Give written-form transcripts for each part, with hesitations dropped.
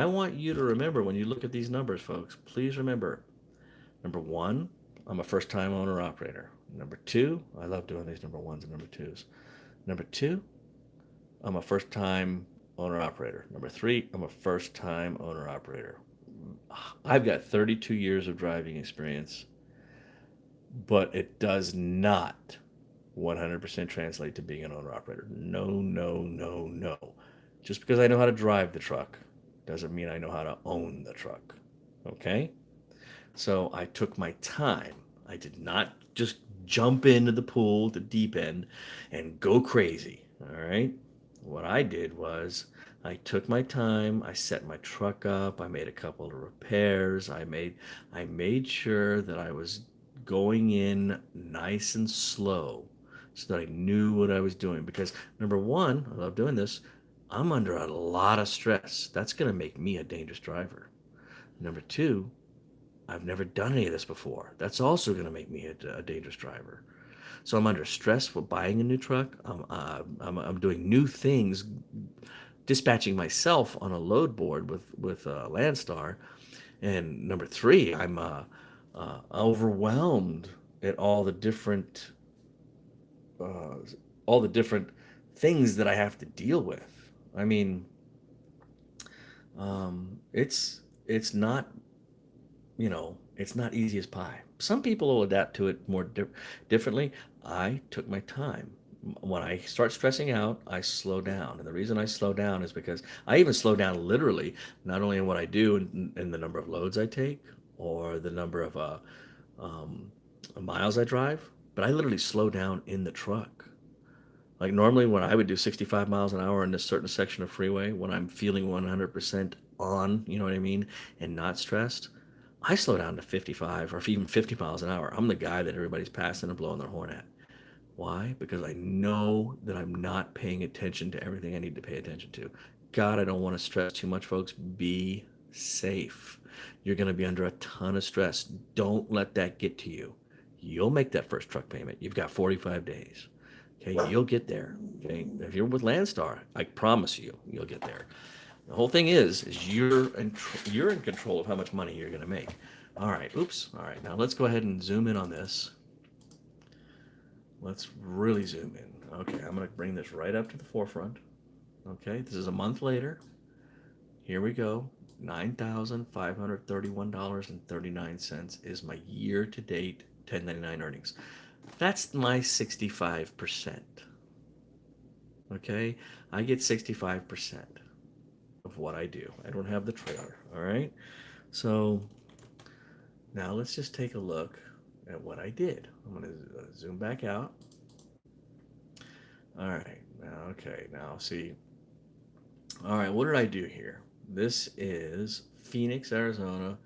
I want you to remember when you look at these numbers, folks, please remember, number one, I'm a first time owner operator. Number two, I love doing these number ones and number twos. Number two, I'm a first time owner operator. Number three, I'm a first time owner operator. I've got 32 years of driving experience, but it does not 100% translate to being an owner operator. No, no, no, no. Just because I know how to drive the truck doesn't mean I know how to own the truck. Okay? So I took my time. I did not just jump into the pool, the deep end, and go crazy. All right? What I did was I took my time, I set my truck up, I made a couple of repairs, I made sure that I was going in nice and slow so that I knew what I was doing because number one, I love doing this, I'm under a lot of stress. That's going to make me a dangerous driver. Number two, I've never done any of this before. That's also going to make me a dangerous driver. So I'm under stress for buying a new truck. I'm doing new things, dispatching myself on a load board with Landstar. And number three, I'm overwhelmed at uh, all the different things that I have to deal with. I mean, it's not it's not easy as pie. Some people will adapt to it more differently. I took my time. When I start stressing out, I slow down. And the reason I slow down is because I even slow down literally, not only in what I do and the number of loads I take or the number of um, miles I drive, but I literally slow down in the truck. Like normally, when I would do 65 miles an hour in this certain section of freeway, when I'm feeling 100% on, you know what I mean, and not stressed, I slow down to 55 or even 50 miles an hour. I'm the guy that everybody's passing and blowing their horn at. Why? Because I know that I'm not paying attention to everything I need to pay attention to. God, I don't want to stress too much, folks. Be safe. You're going to be under a ton of stress. Don't let that get to you. You'll make that first truck payment. You've got 45 days. Okay, you'll get there. Okay, if you're with Landstar, I promise you, you'll get there. The whole thing is you're in control of how much money you're going to make. All right, oops. All right, now let's go ahead and zoom in on this. Let's really zoom in. Okay, I'm going to bring this right up to the forefront. Okay, this is a month later. Here we go. $9,531.39 is my year to date 1099 earnings. That's my 65%. Okay, I get 65% of what I do. I don't have the trailer. All right, so now let's just take a look at what I did. I'm going to zoom back out. All right, now, okay, now see. All right, what did I do here? This is Phoenix, Arizona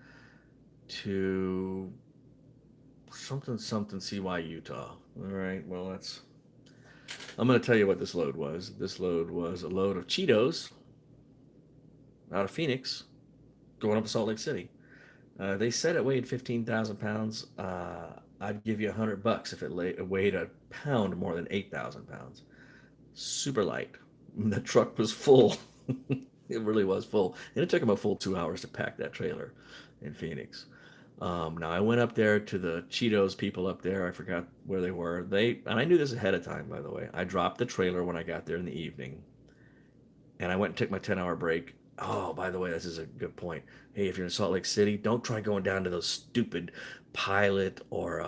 to something something CY Utah. All right, well I'm going to tell you what this load was. This load was a load of Cheetos out of Phoenix going up to Salt Lake City. They said it weighed 15,000 pounds. I'd give you $100 if it weighed a pound more than 8,000 pounds. Super light. The truck was full. It really was full, and it took them a full 2 hours to pack that trailer in Phoenix. Now I went up there to the Cheetos people up there. I forgot where they were. And I knew this ahead of time, by the way. I dropped the trailer when I got there in the evening, and I went and took my 10-hour break. Oh, by the way, this is a good point. Hey, if you're in Salt Lake City, don't try going down to those stupid Pilot or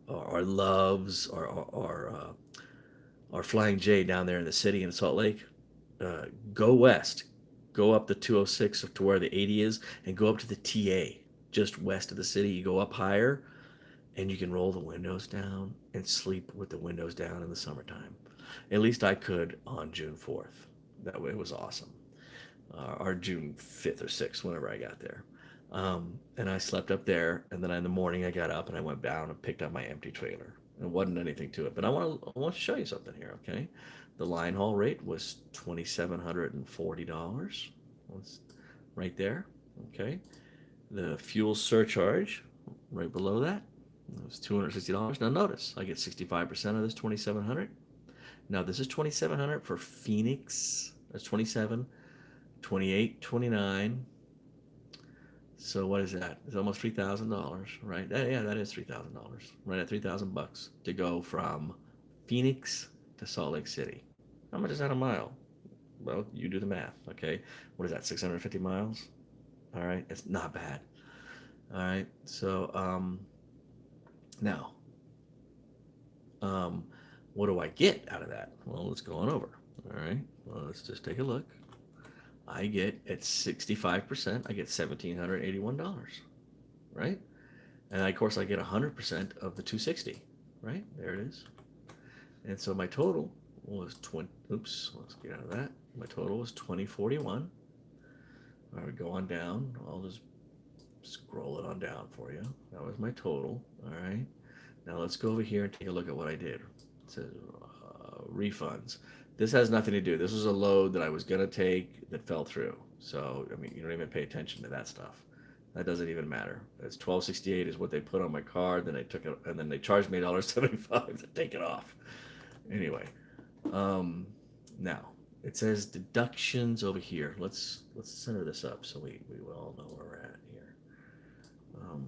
Loves or Flying J down there in the city in Salt Lake. Go west, go up the 206 to where the 80 is, and go up to the TA just west of the city. You go up higher, and you can roll the windows down and sleep with the windows down in the summertime. At least I could on June 4th. That way it was awesome. Or June 5th or 6th, whenever I got there. And I slept up there, and then in the morning I got up and I went down and picked up my empty trailer. There wasn't anything to it, but I want to show you something here, okay? The line haul rate was $2,740. Right there, okay? The fuel surcharge, right below that, was $260. Now notice, I get 65% of this 2,700. Now this is 2,700 for Phoenix. That's 27, 28, 29. So what is that? It's almost $3,000, right? Yeah, that is $3,000. Right at $3,000 to go from Phoenix to Salt Lake City. How much is that a mile? Well, you do the math, okay? What is that? 650 miles. All right, it's not bad. All right, so now, um, what do I get out of that? Well, let's go on over. All right, well, let's just take a look. I get at 65%, I get $1,781, right? And of course, I get 100% of the 260, right? There it is. And so my total was 20. Oops, let's get out of that. My total was 2041. I would go on down. I'll just scroll it on down for you. That was my total. All right. Now let's go over here and take a look at what I did. It says refunds. This has nothing to do. This was a load that I was gonna take that fell through. So I mean, you don't even pay attention to that stuff. That doesn't even matter. It's 1268 is what they put on my card. Then they took it, and then they charged me $1.75 to take it off. Anyway, now it says deductions over here. Let's center this up so we all know where we're at here. Um,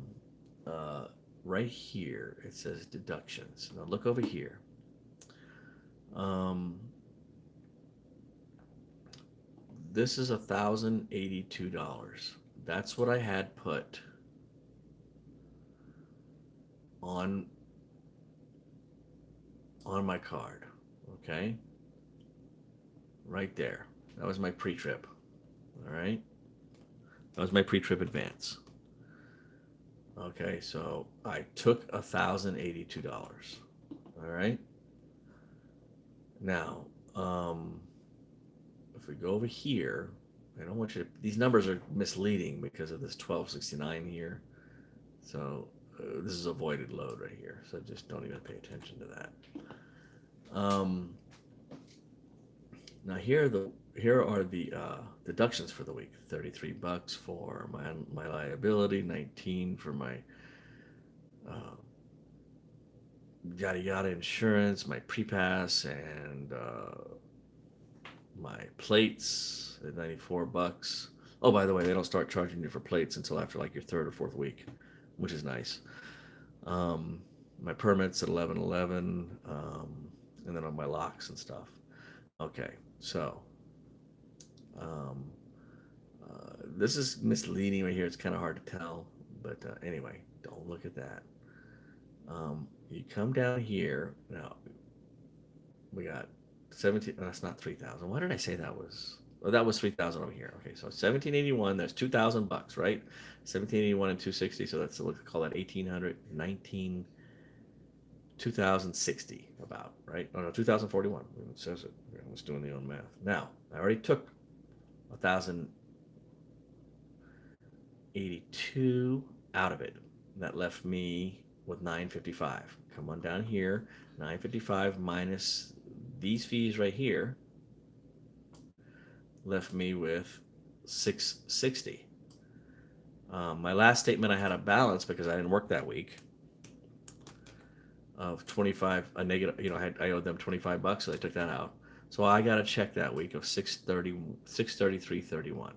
uh, right here it says deductions. Now look over here. Um, this is $1,082. That's what I had put on my card. Okay, right there. That was my pre-trip. All right, that was my pre-trip advance. Okay, so I took $1,082. All right. Now, if we go over here, I don't want you to. These numbers are misleading because of this 1269 here. So this is avoided load right here. So just don't even pay attention to that. Now here are the deductions for the week. $33 for my liability, 19 for my uh, yada yada insurance, my pre-pass, and my plates at $94. Oh, by the way, they don't start charging you for plates until after like your third or fourth week, which is nice. My permits at 1111, and then on my locks and stuff. Okay, so um, this is misleading right here. It's kind of hard to tell, but anyway, don't look at that. You come down here now. We got 17. No, that's not 3,000. Why did I say that was? Oh, that was 3,000 over here. Okay, so 1781. That's $2,000, right? 1781 and 260. So let's call that 1,800, 2,060 about, right? Oh no, 2,041. It says it. I was doing the own math. Now I already took 1,082 out of it. That left me with 955. Come on down here. 955 minus these fees right here left me with 660. My last statement, I had a balance because I didn't work that week of 25, a negative. I owed them $25, so they took that out. So I got a check that week of 633.31. All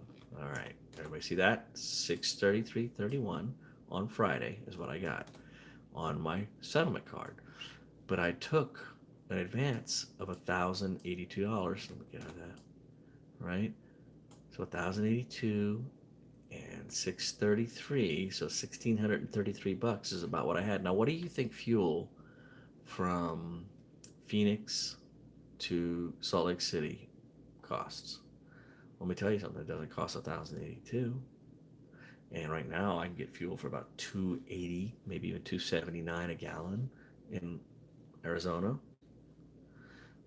right, everybody see that? 633.31 on Friday is what I got on my settlement card. But I took an advance of $1,082. Let me get out of that. Right? So 1,082 and 633, so $1,633 is about what I had. Now, what do you think fuel from Phoenix to Salt Lake City costs? Let me tell you something. It doesn't cost 1,082. And right now, I can get fuel for about 280, maybe even 279 a gallon in Arizona.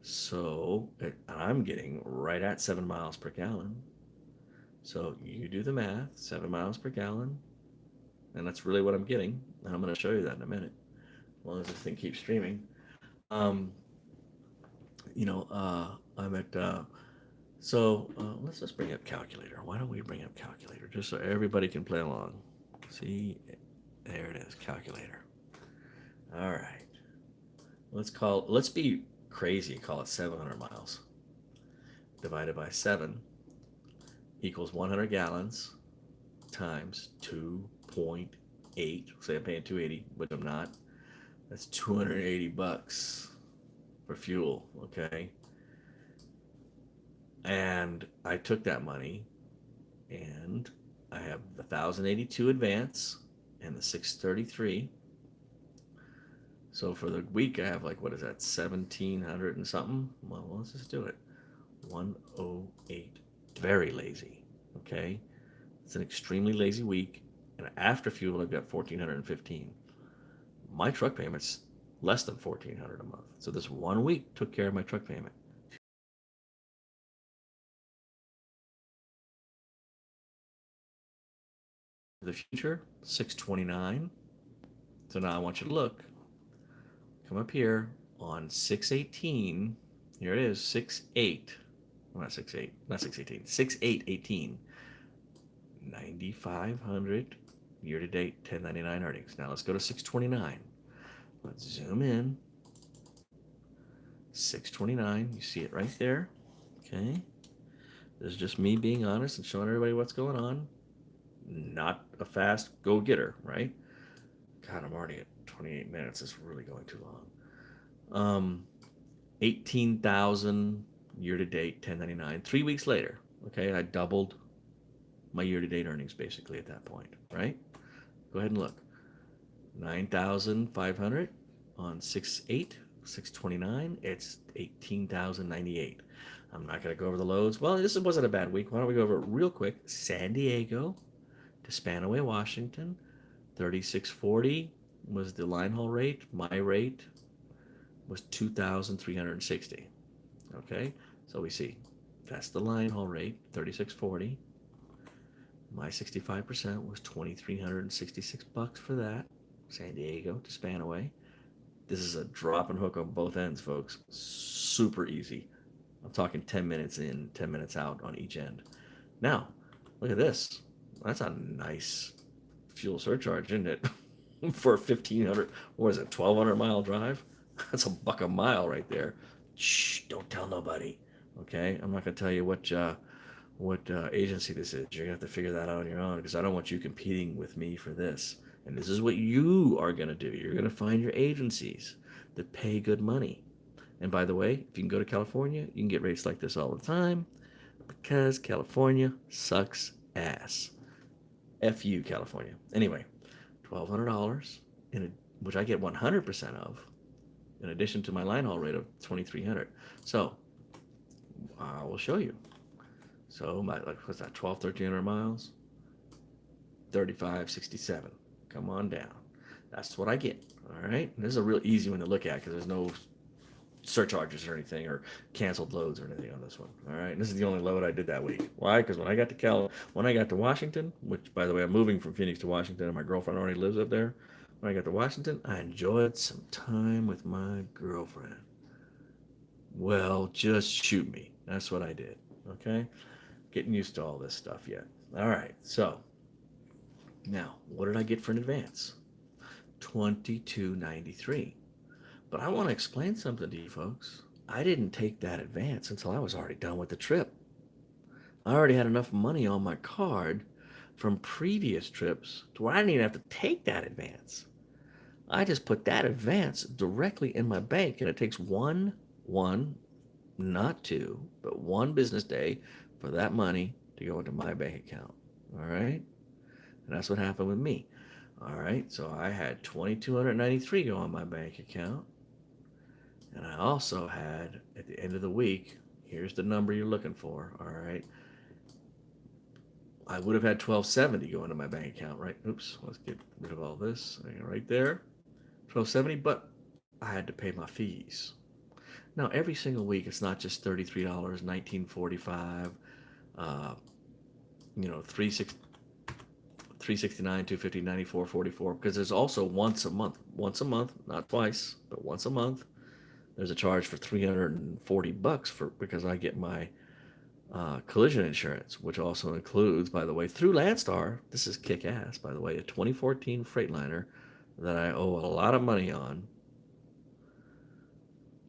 So I'm getting right at 7 miles per gallon. So you do the math, 7 miles per gallon, and that's really what I'm getting. And I'm going to show you that in a minute, as long as this thing keeps streaming. Um, I'm at. Let's just bring up calculator. Why don't we bring up calculator just so everybody can play along? See, there it is, calculator. All right. Let's be crazy and call it 700 miles divided by 7 equals 100 gallons times 2.8. Say I'm paying 280, which I'm not. That's 280 bucks for fuel, okay? And I took that money and I have the 1082 advance and the 633. So for the week I have like, what is that, 1700 and something? Well, let's just do it. 108. Very lazy, okay? It's an extremely lazy week. And after fuel I've got 1415. My truck payment's less than 1400 a month. So this one week took care of my truck payment. The future, 629. So now I want you to look. Come up here on 618. Here it is, 68. Well, not 68, not 618. 6818. 9500 year to date 1099 earnings. Now let's go to 629. Let's zoom in. 629. You see it right there. Okay. This is just me being honest and showing everybody what's going on. Not a fast go getter, right? God, I'm already at 28 minutes. It's really going too long. 18,000 year to date 1099. 3 weeks later, okay, I doubled my year to date earnings basically at that point, right? Go ahead and look. 9,500 on 6/8, 6/29. It's 18,098. I'm not going to go over the loads. Well, this wasn't a bad week. Why don't we go over it real quick? San Diego to Spanaway, Washington, 3640 was the line haul rate. My rate was 2,360. Okay, so we see that's the line haul rate, 3640. My 65% was 2,366 bucks for that. San Diego to Spanaway. This is a drop and hook on both ends, folks. Super easy. I'm talking 10 minutes in, 10 minutes out on each end. Now, look at this. That's a nice fuel surcharge, isn't it? For a 1,500, what is it, 1,200 mile drive? That's $1 a mile right there. Shh, don't tell nobody. Okay, I'm not gonna tell you what agency this is. You're gonna have to figure that out on your own because I don't want you competing with me for this. And this is what you are gonna do. You're gonna find your agencies that pay good money. And by the way, if you can go to California, you can get rates like this all the time because California sucks ass. F you, California. Anyway, $1,200 which I get 100% of, in addition to my line haul rate of 2,300. So I will show you. So my, like, what's that, 1,300 miles? 3567. Come on down. That's what I get. All right. And this is a real easy one to look at because there's no surcharges or anything or canceled loads or anything on this one. All right. And this is the only load I did that week. Why? Because when I got to Washington, which by the way, I'm moving from Phoenix to Washington and my girlfriend already lives up there. When I got to Washington, I enjoyed some time with my girlfriend. Well, just shoot me. That's what I did. Okay. Getting used to all this stuff yet. All right. So now, what did I get for an advance? 2293. But I want to explain something to you folks. I didn't take that advance until I was already done with the trip. I already had enough money on my card from previous trips to where I didn't even have to take that advance. I just put that advance directly in my bank, and it takes one, not two, but one business day for that money to go into my bank account. All right? And that's what happened with me. All right, so I had 2,293 go on my bank account. And I also had, at the end of the week, here's the number you're looking for, all right? I would have had 1,270 go into my bank account, right? Oops, let's get rid of all this. Right there, 1,270, but I had to pay my fees. Now, every single week, it's not just $33, $19.45, uh, 369, 250, 94, 44, because there's also once a month, not twice, but once a month, there's a charge for 340 bucks because I get my collision insurance, which also includes, by the way, through Landstar. This is kick ass, by the way, a 2014 Freightliner that I owe a lot of money on.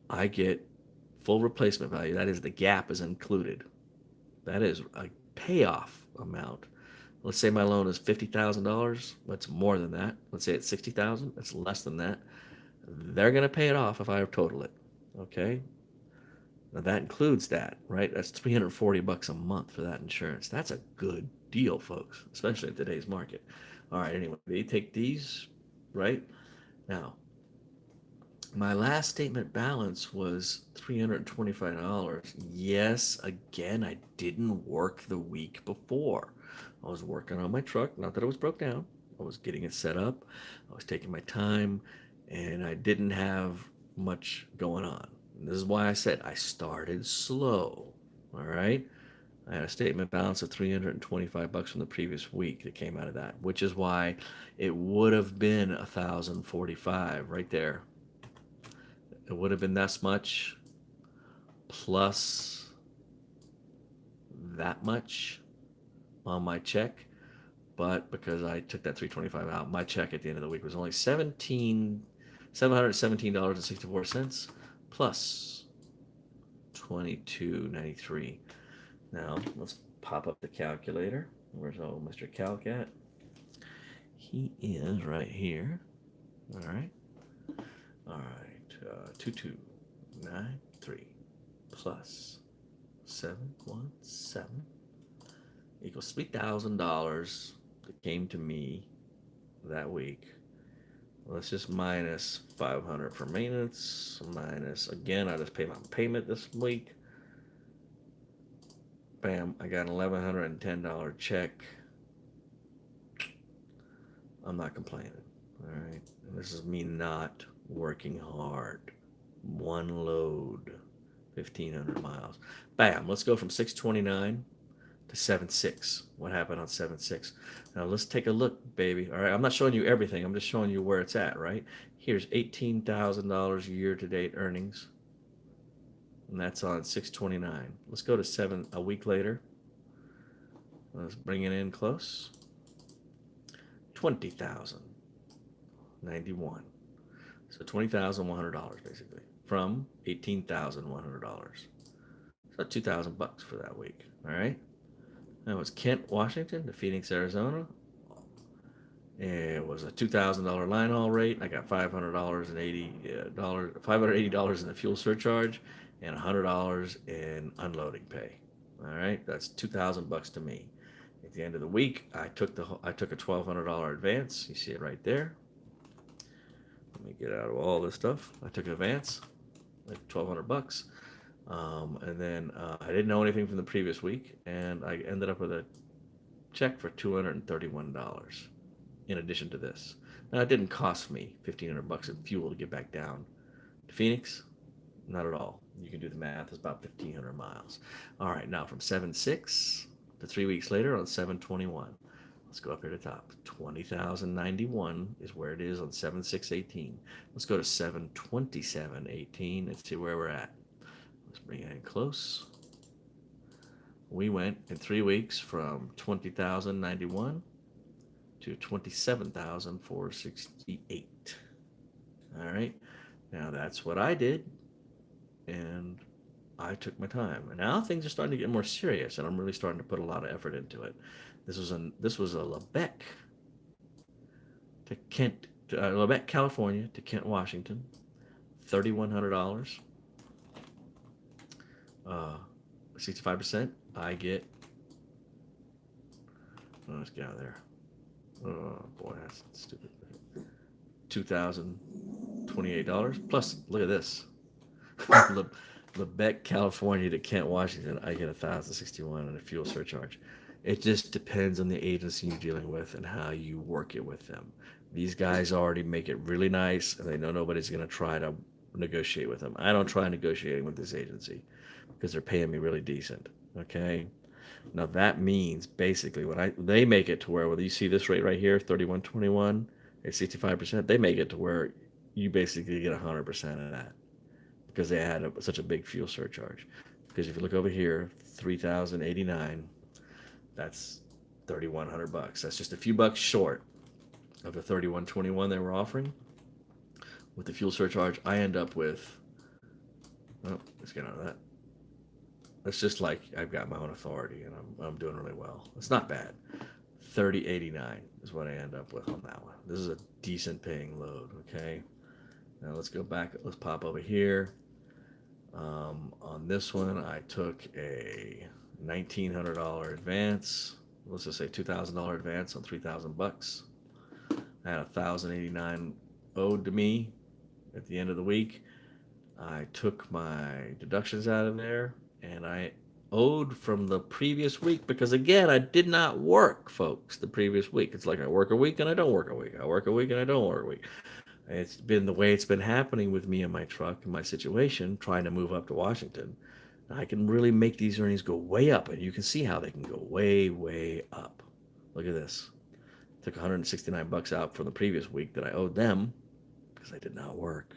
I get full replacement value. That is, the gap is included. That is a payoff amount Let's say my loan is $50,000. That's more than that. Let's say it's 60,000. That's less than that. They're going to pay it off if I total it. Okay. Now that includes that, right? That's $340 a month for that insurance. That's a good deal, folks, especially in today's market. All right. Anyway, they take these, right? Now, my last statement balance was $325. Yes, again, I didn't work the week before. I was working on my truck, not that it was broke down. I was getting it set up. I was taking my time, and I didn't have much going on. And this is why I said I started slow. All right. I had a statement balance of $325 from the previous week that came out of that, which is why it would have been 1,045 right there. It would have been this much plus that much on my check, but because I took that 325 out, my check at the end of the week was only $717.64 plus 22.93. Now let's pop up the calculator. Where's old Mr. Calc at? He is right here. All right. All right. 2293 plus 717 equals $3,000 that came to me that week. Let's just minus 500 for maintenance. Minus, again, I just paid my payment this week. Bam, I got an $1,110 check. I'm not complaining. All right. And this is me not working hard. One load, 1,500 miles. Bam, let's go from 629 to 7.6. What happened on 7.6? Now let's take a look, baby. All right, I'm not showing you everything. I'm just showing you where it's at, right? Here's $18,000 year-to-date earnings, and that's on 629. Let's go to 7 a week later. Let's bring it in close. 20,091. So $20,100 basically from $18,100. So $2,000 for that week. All right. That was Kent, Washington to Phoenix, Arizona. It was a $2,000 line haul rate. I got $580 in the fuel surcharge, and $100 in unloading pay. All right, that's $2,000 to me. At the end of the week, I took a $1,200 advance. You see it right there. Let me get out of all this stuff. I took an advance, like $1,200. And then I didn't know anything from the previous week, and I ended up with a check for $231 in addition to this. Now, it didn't cost me $1,500 in fuel to get back down to Phoenix. Not at all. You can do the math. It's about 1,500 miles. All right, now from 7.6 to 3 weeks later on 7.21. Let's go up here to the top. 20,091 is where it is on 7.6.18. Let's go to 7.27.18 and see where we're at. Let's bring it in close. We went in 3 weeks from 20,091 to 27,468. All right. Now that's what I did, and I took my time. And now things are starting to get more serious, and I'm really starting to put a lot of effort into it. This was a Lebec to Kent, Lebec, California to Kent, Washington, $3,100. 65%. I get. Oh, let's get out of there. Oh boy, that's stupid. $2,028 plus. Look at this. Lebec, California to Kent, Washington. I get 1,061 and a fuel surcharge. It just depends on the agency you're dealing with and how you work it with them. These guys already make it really nice, and they know nobody's going to try to negotiate with them. I don't try negotiating with this agency because they're paying me really decent. Okay. Now that means basically they make it to where you see this rate right here, 31.21 at 65%, they make it to where you basically get 100% of that because they had such a big fuel surcharge. Because if you look over here, 3,089, that's $3,100. That's just a few bucks short of the 31.21 they were offering. With the fuel surcharge, I end up with, let's get out of that. It's just like I've got my own authority and I'm doing really well. It's not bad. 30.89 is what I end up with on that one. This is a decent paying load. Okay. Now let's go back. Let's pop over here. On this one, I took a $1,900 advance. Let's just say $2,000 advance on $3,000. I had 1,089 owed to me at the end of the week. I took my deductions out of there, and I owed from the previous week because, again, I did not work, folks, the previous week. It's like I work a week and I don't work a week. I work a week and I don't work a week. It's been the way it's been happening with me and my truck and my situation, trying to move up to Washington. I can really make these earnings go way up, and you can see how they can go way, way up. Look at this. Took $169 out from the previous week that I owed them because I did not work.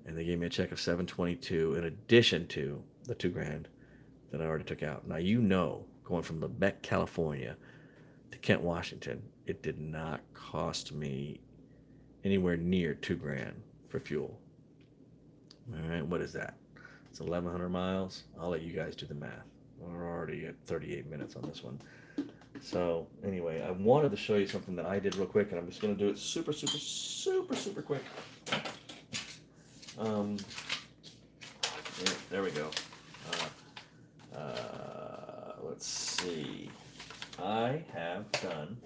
And they gave me a check of $722 in addition to the $2,000 that I already took out. Now, going from Lebec, California to Kent, Washington, it did not cost me anywhere near $2,000 for fuel. All right, what is that? It's 1,100 miles. I'll let you guys do the math. We're already at 38 minutes on this one. So anyway, I wanted to show you something that I did real quick, and I'm just going to do it super, super, super, super quick. There we go. Let's see. I have done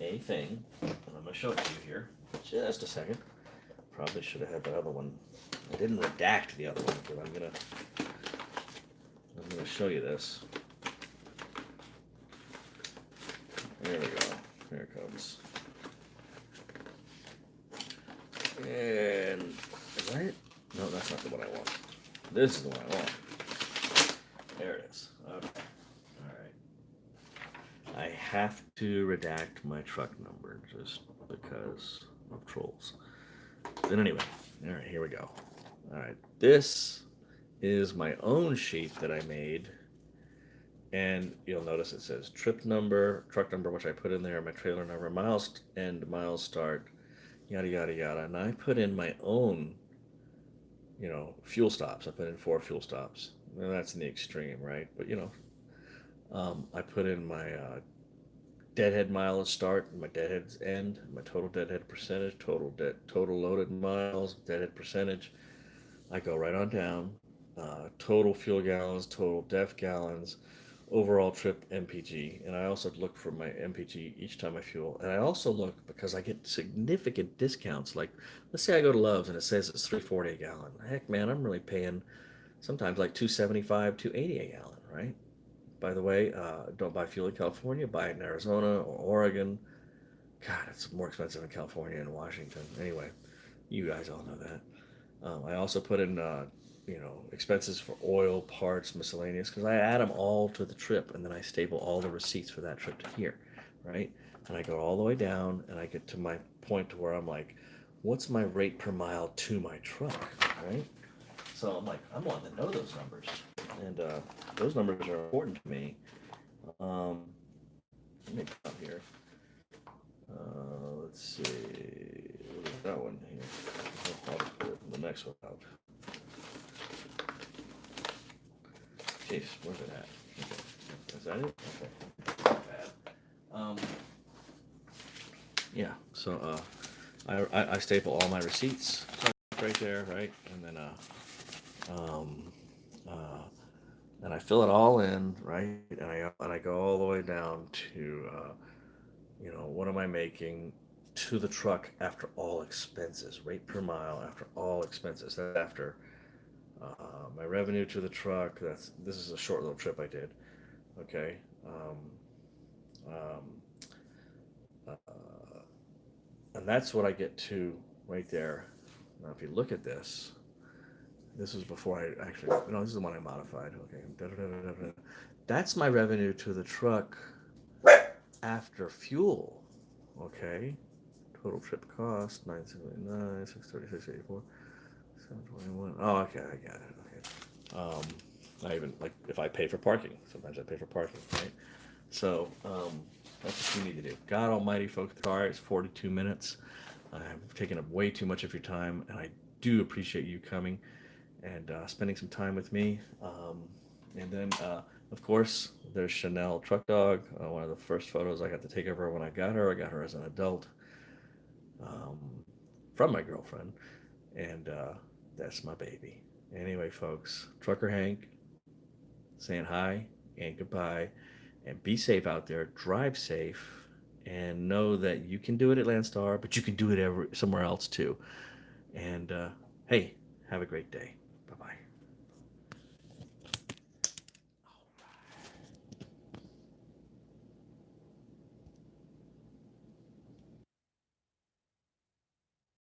a thing, and I'm going to show it to you here. Just a second. Probably should have had the other one. I didn't redact the other one, but I'm gonna show you this. There we go. Here it comes. And is that it? No, that's not the one I want. This is the one I want. There it is. Okay. All right. I have to redact my truck number just because of trolls. But anyway, all right, here we go. All right, this is my own sheet that I made, and you'll notice it says trip number, truck number, which I put in there, my trailer number, miles end, miles start, yada yada yada, and I put in my own, fuel stops. I put in 4 fuel stops. Now that's in the extreme, right? But I put in my deadhead mileage start, my deadhead's end, my total deadhead percentage, total loaded miles, deadhead percentage. I go right on down. Total fuel gallons, total def gallons, overall trip MPG, and I also look for my MPG each time I fuel. And I also look because I get significant discounts. Like, let's say I go to Love's and it says it's $3.40 a gallon. Heck, man, I'm really paying sometimes like $2.75, $2.80 a gallon, right? By the way, don't buy fuel in California. Buy it in Arizona or Oregon. God, it's more expensive in California and Washington. Anyway, you guys all know that. I also put in, expenses for oil, parts, miscellaneous, because I add them all to the trip, and then I staple all the receipts for that trip to here, right? And I go all the way down, and I get to my point to where I'm like, what's my rate per mile to my truck, right? So I'm like, I want to know those numbers, and those numbers are important to me. Let me come here. Let's see. That one here. I'll put the next one out. Jeez, where's it at? Okay. Is that it? Okay. Not bad. Yeah. So I staple all my receipts right there, right, and then and I fill it all in, right, and I go all the way down to what am I making to the truck after all expenses, rate per mile after all expenses. That's after my revenue to the truck. This is a short little trip I did. Okay. Uh, and that's what I get to right there. Now, if you look at this, this was before I actually, this is the one I modified. Okay. Da-da-da-da-da-da. That's my revenue to the truck after fuel. Okay. Total trip cost, $979, $636, $84, $721. Oh, okay, I got it. Okay. I even, like, if I pay for parking, sometimes I pay for parking, right? So, that's what you need to do. God almighty, folks, the car is 42 minutes. I've taken up way too much of your time, and I do appreciate you coming and spending some time with me. And then Of course, there's Chanel Truck Dog, one of the first photos I got to take of her when I got her. I got her as an adult, um, from my girlfriend, and that's my baby. Anyway, folks, Trucker Hank saying hi and goodbye, and be safe out there. Drive safe, and know that you can do it at Landstar, but you can do it somewhere else too. And hey, have a great day.